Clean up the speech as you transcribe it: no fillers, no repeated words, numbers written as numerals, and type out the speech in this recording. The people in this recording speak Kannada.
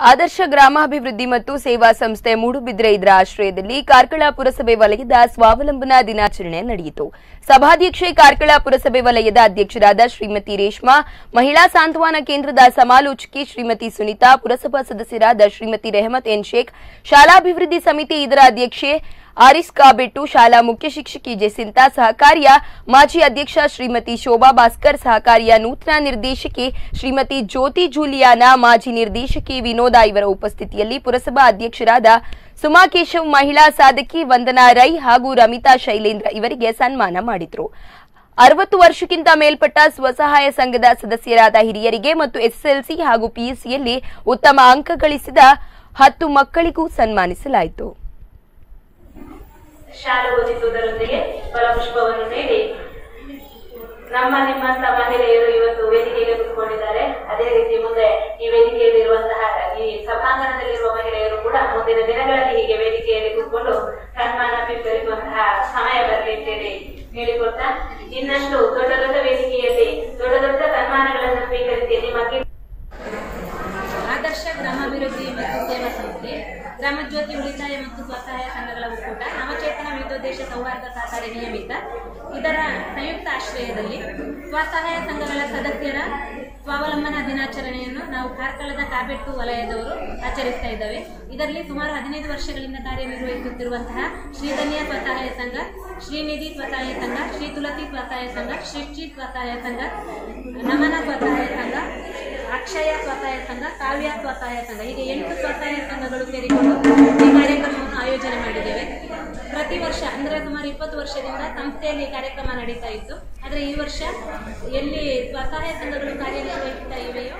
ಆದರ್ಶ ಗ್ರಾಮಾಭಿವೃದ್ಧಿ ಮತ್ತು ಸೇವಾ ಸಂಸ್ಥೆ ಮೂಡುಬಿದ್ರೆ ಇದರ ಆಶ್ರಯದಲ್ಲಿ ಕಾರ್ಕಳ ಪುರಸಭೆ ವಲಯದ ಸ್ವಾವಲಂಬನಾ ದಿನಾಚರಣೆ ನಡೆಯಿತು. ಸಭಾಧ್ಯಕ್ಷೆ ಕಾರ್ಕಳ ಪುರಸಭೆ ವಲಯದ ಅಧ್ಯಕ್ಷರಾದ ಶ್ರೀಮತಿ ರೇಷ್ಮಾ, ಮಹಿಳಾ ಸಾಂತ್ವನ ಕೇಂದ್ರದ ಸಮಾಲೋಚಕಿ ಶ್ರೀಮತಿ ಸುನೀತಾ, ಪುರಸಭಾ ಸದಸ್ಯರಾದ ಶ್ರೀಮತಿ ರೆಹಮತ್ ಎನ್ ಶೇಖ್, ಶಾಲಾಭಿವೃದ್ಧಿ ಸಮಿತಿ ಇದರ ಅಧ್ಯಕ್ಷೆ ಆರಿಸ್ ಕಾಬೆಟ್ಟು, ಶಾಲಾ ಮುಖ್ಯ ಶಿಕ್ಷಕಿ ಜೆಸಿಂತಾ, ಸಹಕಾರಿಯ ಮಾಜಿ ಅಧ್ಯಕ್ಷ ಶ್ರೀಮತಿ ಶೋಭಾ ಭಾಸ್ಕರ್, ಸಹಕಾರಿಯ ನೂತನ ನಿರ್ದೇಶಕಿ ಶ್ರೀಮತಿ ಜ್ಯೋತಿ ಜೂಲಿಯಾನಾ, ಮಾಜಿ ನಿರ್ದೇಶಕಿ ವಿನೋದ ಇವರ ಉಪಸ್ಥಿತಿಯಲ್ಲಿ ಪುರಸಭಾ ಅಧ್ಯಕ್ಷರಾದ ಸುಮಾ ಕೇಶವ್, ಮಹಿಳಾ ಸಾಧಕಿ ವಂದನಾ ರೈ ಹಾಗೂ ರಮಿತಾ ಶೈಲೇಂದ್ರ ಇವರಿಗೆ ಸನ್ಮಾನ ಮಾಡಿದರು. 60 ವರ್ಷಕ್ಕಿಂತ ಮೇಲ್ಪಟ್ಟ ಸ್ವಸಹಾಯ ಸಂಘದ ಸದಸ್ಯರಾದ ಹಿರಿಯರಿಗೆ ಮತ್ತು ಎಸ್ಎಸ್ಎಲ್ಸಿ ಹಾಗೂ ಪಿಯುಸಿಯಲ್ಲಿ ಉತ್ತಮ ಅಂಕ ಗಳಿಸಿದ 10 ಮಕ್ಕಳಿಗೂ ಸನ್ಮಾನಿಸಲಾಯಿತು. ಶಾಲೆ ಓದಿಸುವುದರೊಂದಿಗೆ ಫಲಪುಷ್ಪವನ್ನು ನೀಡಿ ನಿಮ್ಮಂತ ಮಹಿಳೆಯರು ಇವತ್ತು ವೇದಿಕೆಯಲ್ಲಿ ಕೂತ್ಕೊಂಡಿದ್ದಾರೆ. ಅದೇ ರೀತಿ ಮುಂದೆ ಈ ವೇದಿಕೆಯಲ್ಲಿರುವಂತಹ ಈ ಸಭಾಂಗಣದಲ್ಲಿರುವ ಮಹಿಳೆಯರು ಕೂಡ ಮುಂದಿನ ದಿನಗಳಲ್ಲಿ ಹೀಗೆ ವೇದಿಕೆಯಲ್ಲಿ ಕೂತ್ಕೊಂಡು ಸನ್ಮಾನ ಸ್ವೀಕರಿಸುವಂತಹ ಸಮಯ ಬರಲಿ ಅಂತೇಳಿ ಹೇಳಿಕೊಡ್ತಾ, ಇನ್ನಷ್ಟು ದೊಡ್ಡ ದೊಡ್ಡ ವೇದಿಕೆಯಲ್ಲಿ ದೊಡ್ಡ ದೊಡ್ಡ ಸನ್ಮಾನಗಳನ್ನು ಸ್ವೀಕರಿಸಿ ನಿಮಗೆ ಆದರ್ಶ ಗ್ರಾಮಾಭಿವೃದ್ಧಿ ಮತ್ತು ಸೇವಾ ಸಂಸ್ಥೆ, ಗ್ರಾಮಜ್ಯೋತಿ ಉಳಿತಾಯ ಮತ್ತು ಸ್ವಸಹಾಯ ಸಂಘಗಳ ಒಕ್ಕೂಟ, ನವಚೇತನ ವಿವಿಧೋದ್ದೇಶ ಸೌಹಾರ್ದ ಸಹಕಾರಿ ನಿಯಮಿತ ಇದರ ಸಂಯುಕ್ತ ಆಶ್ರಯದಲ್ಲಿ ಸ್ವಸಹಾಯ ಸಂಘಗಳ ಸದಸ್ಯರ ಸ್ವಾವಲಂಬನಾ ದಿನಾಚರಣೆಯನ್ನು ನಾವು ಕಾರ್ಕಳದ ಕಾಬೆಟ್ಟು ವಲಯದವರು ಆಚರಿಸ್ತಾ ಇದ್ದೇವೆ. ಇದರಲ್ಲಿ ಸುಮಾರು 15 ವರ್ಷಗಳಿಂದ ಕಾರ್ಯನಿರ್ವಹಿಸುತ್ತಿರುವಂತಹ ಶ್ರೀಧನ್ಯ ಸ್ವಸಹಾಯ ಸಂಘ, ಶ್ರೀನಿಧಿ ಸ್ವಸಹಾಯ ಸಂಘ, ಶ್ರೀ ತುಳಸಿ ಸ್ವಸಹಾಯ ಸಂಘ, ಶ್ರೀ ಸ್ವಸಹಾಯ ಸಂಘ, ನಮನ ಸ್ವಸಹಾಯ ಸಂಘ, ಅಕ್ಷಯ ಸ್ವಸಹಾಯ ಸಂಘ, ಕಾವ್ಯ ಸ್ವಸಹಾಯ ಸಂಘ, ಹೀಗೆ 8 ಸ್ವಸಹಾಯ ಸಂಘಗಳು ಸೇರಿಕೊಂಡು ಈ ಕಾರ್ಯಕ್ರಮವನ್ನು ಆಯೋಜನೆ ಮಾಡಿದ್ದೇವೆ. ಪ್ರತಿ ವರ್ಷ ಅಂದರೆ ಸುಮಾರು 20 ವರ್ಷದಿಂದ ಸಂಸ್ಥೆಯಲ್ಲಿ ಕಾರ್ಯಕ್ರಮ ನಡೀತಾ ಇತ್ತು. ಆದರೆ ಈ ವರ್ಷ ಎಲ್ಲಿ ಸ್ವಸಹಾಯ ಸಂಘಗಳು ಕಾರ್ಯನಿರ್ವಹಿಸ್ತಾ ಇವೆಯೋ